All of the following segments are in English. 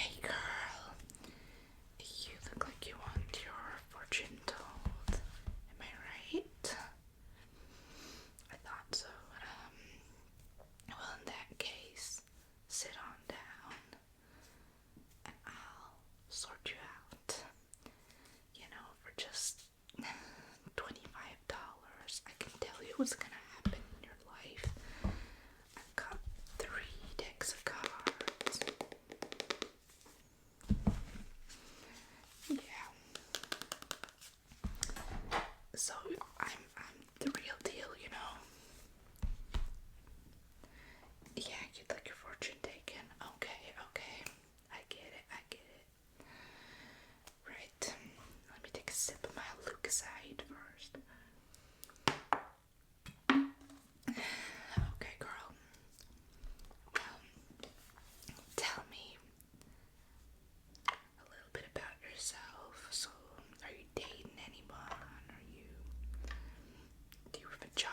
Hey girl, you look like you want your fortune told. Am I right? I thought so. Well, in that case, sit on down and I'll sort you out. You know, for just $25, I can tell you what's gonna happen in your life. I've got 3 decks of cards. Yeah. So I'm the real deal, you know. Yeah, you'd like your fortune taken. Okay, okay. I get it, I get it. Right. Let me take a sip of my Lucasade first. Okay, girl. Well, tell me a little bit about yourself. So, are you dating anyone? Do you have a job?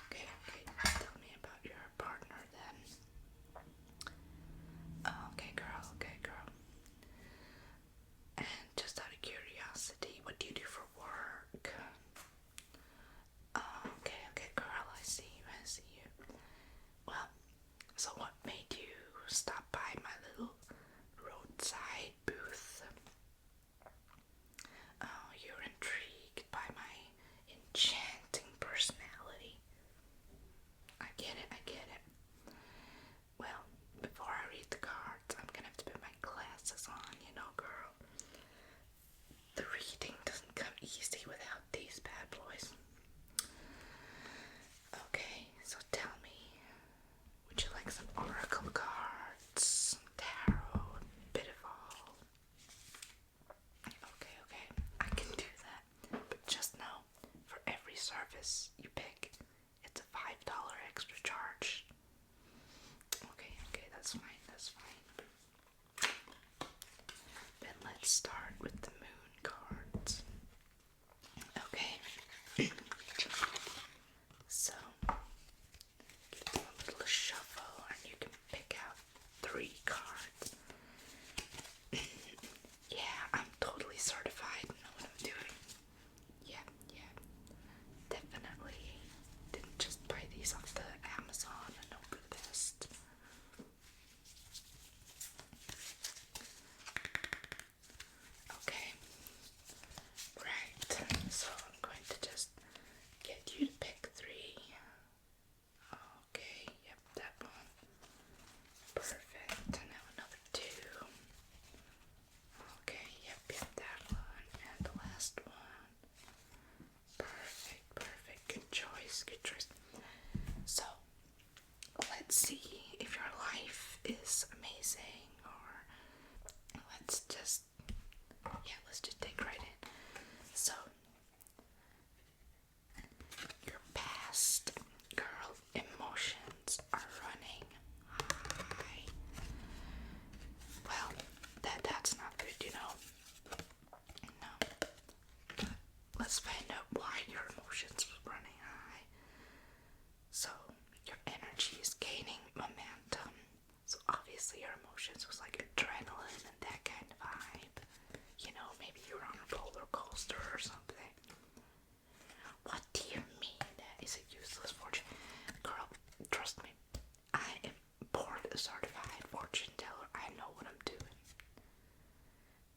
Okay, okay. Tell me about your partner then. Okay, girl, okay, girl. And just out of curiosity, what do you do for work? Okay, okay, girl, I see you, I see you. Well, so what made you stop by my little roadside booth? Oh, you're intrigued by my enchanting personality. I get it, I get it. Well, before I read the cards, I'm gonna have to put my glasses on, you know, girl. The reading doesn't come easy without these bad boys. Okay, so tell me, would you like some oracle cards, tarot, a bit of all? Okay, okay, I can do that, but just know, for every service you pick, it's a $5 extra charge. Okay, okay, that's fine, that's fine. Then let's start with the moon cards. Okay. So, give them a little shuffle and you can pick out 3 cards. Yeah, I'm totally certified, know what I'm doing. Yeah, yeah. Definitely didn't just buy these off the Amazon and hope for the best. Okay. Right. So I'm going to just get you to pick 3. Okay, yep, that one. Perfect. Now another 2. Okay, yep, that one. And the last one. Perfect, perfect. Good choice, good choice. So, let's see if your life is amazing, or let's just dig right in. So, your past, girl, emotions are running high. Well, that's not good, you know. No. Let's find out why your emotions were running high. So, your energy is gaining momentum. So obviously your emotions was like adrenaline and that kind of vibe. You know, maybe you were on a roller coaster or something. What do you mean that is a useless fortune? Girl, trust me. I am board certified fortune teller. I know what I'm doing.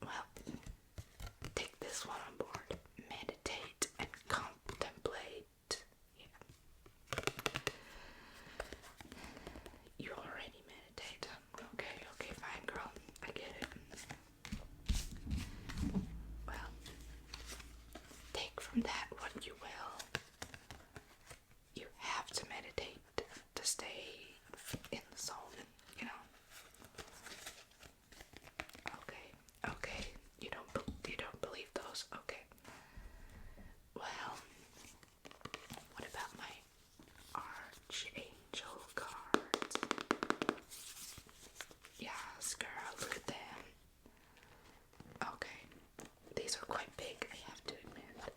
Well, take this one on board. Meditate and contemplate. Yeah. You already meditate. Okay, okay, fine, girl. I get it. Well, take from that what you will. You have to meditate to stay in the zone, you know. Okay, okay. You don't believe those? Okay. Well, what about my archangel cards? Yes, girl, look at them. Okay, these are quite big, I have to admit.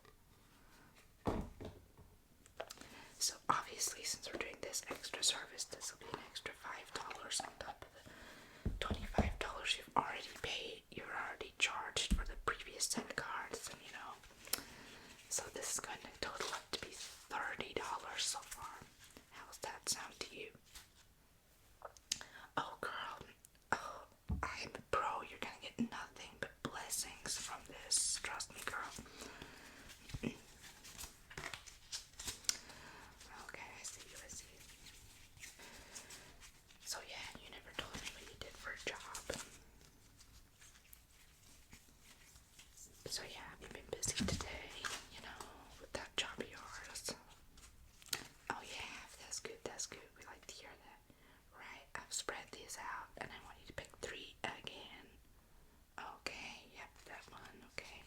So obviously, since we're doing this extra service, this will be an extra $5 on top of the $25 sound to you? Oh, girl. Oh, I'm a pro. You're gonna get nothing but blessings from this. Trust me, girl. Okay, I see you. So yeah, you never told me what you did for a job. So yeah, have you been busy today, with that job of yours? Oh yeah, that's good. We like to hear that. Right, I've spread these out and I want you to pick 3 again. Okay, yep, that one, okay.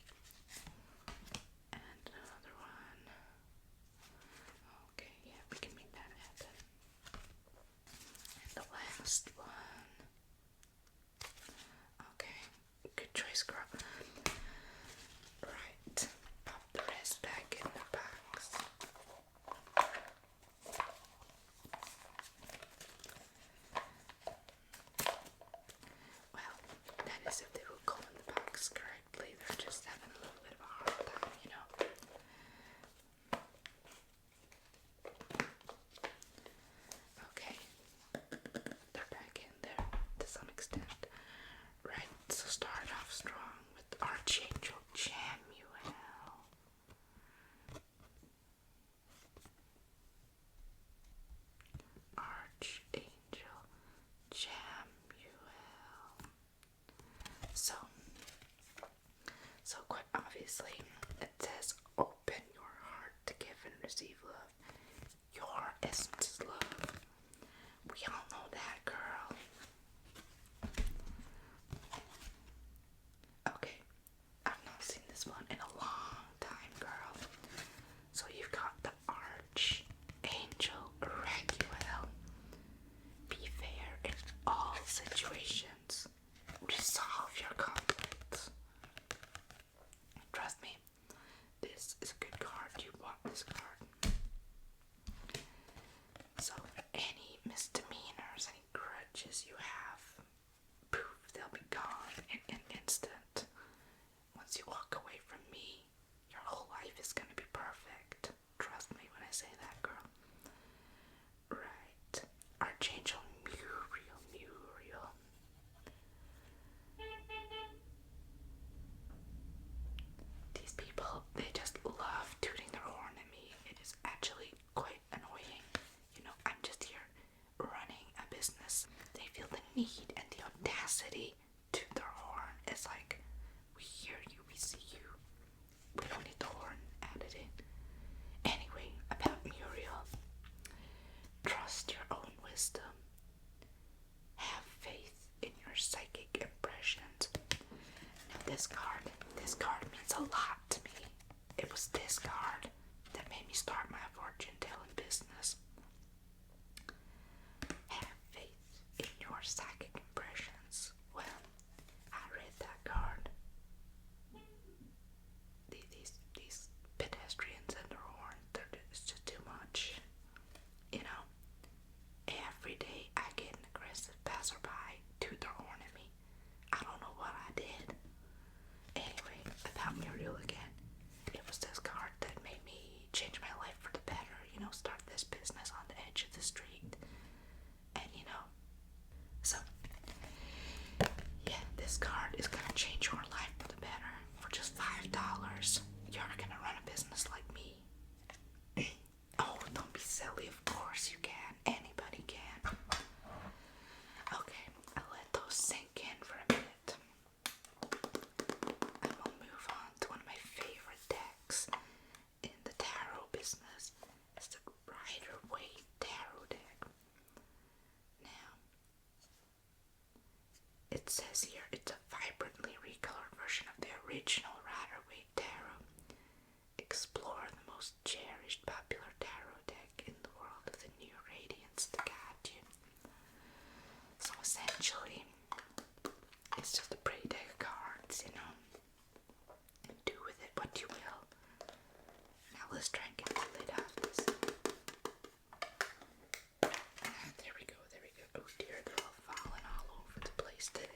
And another one. Okay, yeah, we can make that happen. And the last one. Okay, good choice, girl. Right, pop the rest back in the box. Well, that is if they will go in the box correctly. They're just having a little bit of a hard time, Okay, they're back in there to some extent. Right, so start off strong with Archangel Jamuel. Archangel Jamuel. So quite obviously, it says open your heart to give and receive love. Your essence is love. We all know that, girl. Okay, I've not seen this one in a long time, girl. So you've got the Archangel Raguel. Be fair in all situations. Resolve your conflicts. Trust me, this is a good card. You want this card. So any misdemeanors, any grudges you have, poof, they'll be gone in an instant. Once you walk away from me, your whole life is gonna be perfect. Trust me when I say that, girl. Right. Archangel Muriel. These people, they just love tooting their horn at me. It is actually quite annoying. I'm just here running a business. They feel the need and the audacity to toot their horn. It's like, we hear you, we see you. We don't need the horn added in. Anyway, about Muriel. Trust your own wisdom. Have faith in your psychic impressions. Now this card means a lot to me. It was this card that made me start my fortune telling business. Have faith in your psychic impressions. Well, I read that card. These pedestrians and their horn, it's just too much. Every day I get an aggressive passerby toot their horn at me. I don't know what I did. Anyway, about Muriel again. It was this card that made me change my life for the better. Start this business on the edge of the street. And so yeah, this card is gonna change your life for the better. For just $5, you're gonna run a business like me. Oh, don't be silly. Of course you can. Anybody can. Okay, I'll let those sink in for a minute. And we'll move on to one of my favorite decks in the tarot business. It's the Rider-Waite Tarot deck. Now, it says here it's a vibrantly recolored version of the original Rider-Waite Tarot. Explore the most cherished popular tarot deck in the world of the new radiance to guide you. So essentially, it's just a pretty deck of cards, Do with it what you will. Now let's try and get the lid off this. There we go. Oh dear, they're all falling all over the place today.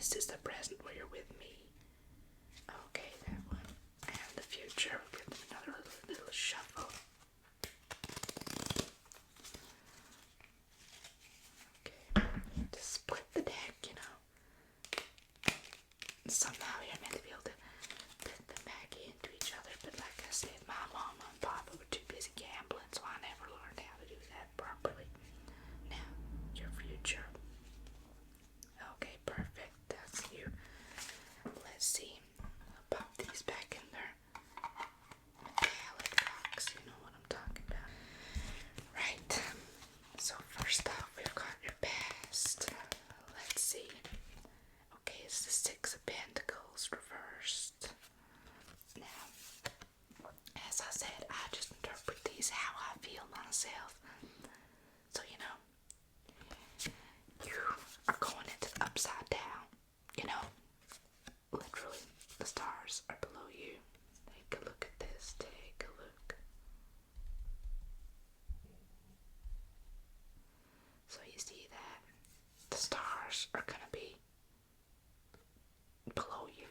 this is the present where you're with me. Okay, that one. And the future, we'll give them another little shuffle. Okay, just split the deck, you know. Somehow you're meant to be able to put them back into each other, but like I said, my mama and papa were too busy gambling, so I never learned how to do that properly. Now, your future. Okay, perfect. That's you. Let's see. I'll pop these back in their metallic box. You know what I'm talking about. Right. So first off, we've got your past. Let's see. Okay, it's the Six of Pentacles reversed. Now, as I said, I just interpret these how I feel myself. So, you know, you are going into the upside down. You know, literally, the stars are below you. Take a look at this. Take a look. So you see that the stars are going to be below you.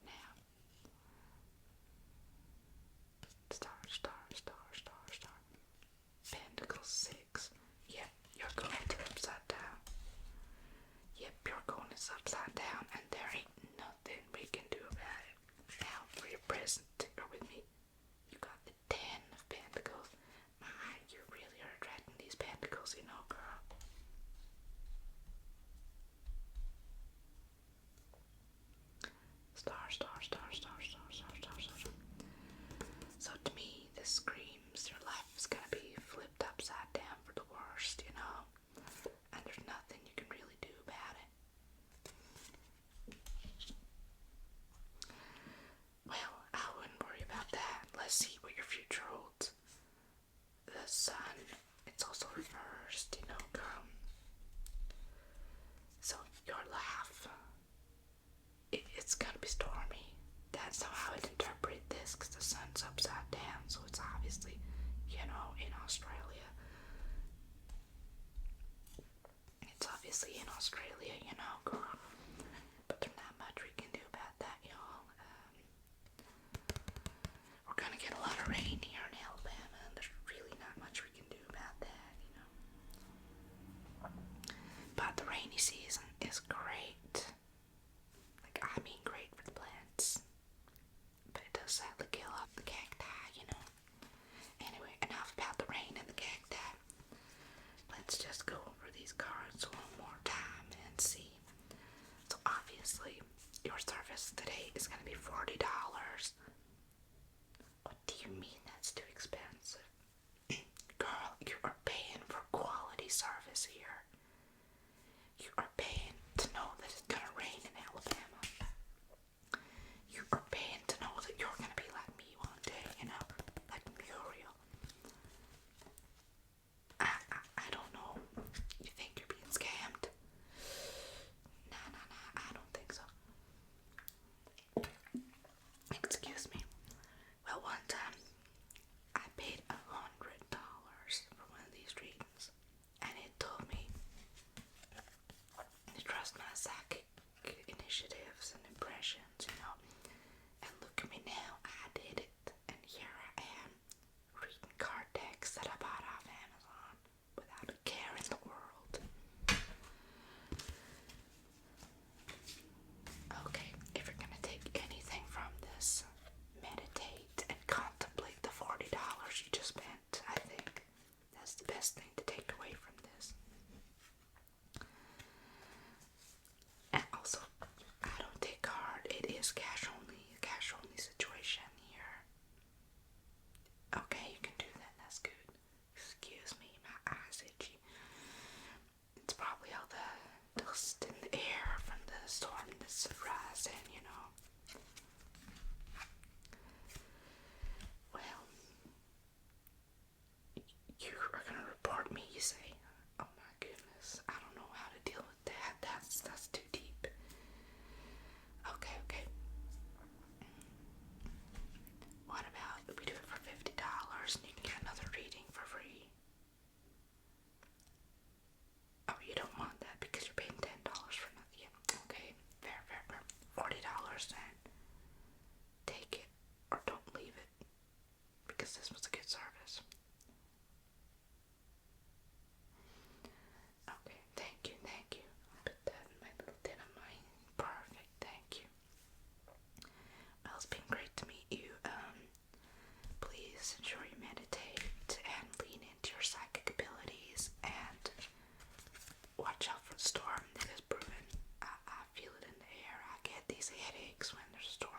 Now, star, star, star, star, star. Pentacle 6. Yep, you're going to upside down. Yep, you're going upside down, and there ain't nothing we can do about it. Now, for your present, you're with me. You got the 10 of Pentacles. My, you really are attracting these Pentacles, you know, girl. Star, star, star, star, star, star, star, star. So to me, this screams your life is gonna be flipped upside down for the worst, you know? And there's nothing you can really do about it. Well, I wouldn't worry about that. Let's see what your future holds. The sun, it's also reversed, you know, girl. So your life, it's gonna be stormy. That's how I would interpret this, because the sun's upside down, so it's obviously, you know, in Australia. It's obviously in Australia, you know, girl. But there's not much we can do about that, y'all. We're gonna get a lot of rain here in Alabama, and there's really not much we can do about that, you know. But the rainy season is great. Like, I mean great for the plants. But it does sadly kill off the cacti, you know. Anyway, enough about the rain and the cacti. Let's just go over these cards one more time and see. So obviously, your service today is going to be $40. What do you mean that's too expensive? Girl, you are paying for quality service here. You are paying to know that it's going to rain in Alabama. You are paying to know that you're going to be like me one day, you know, like Muriel. I don't know. You think you're being scammed? Nah, I don't think so. Excuse me. Well, one time, I paid $100 for one of these readings, and it told me these headaches when there's a storm.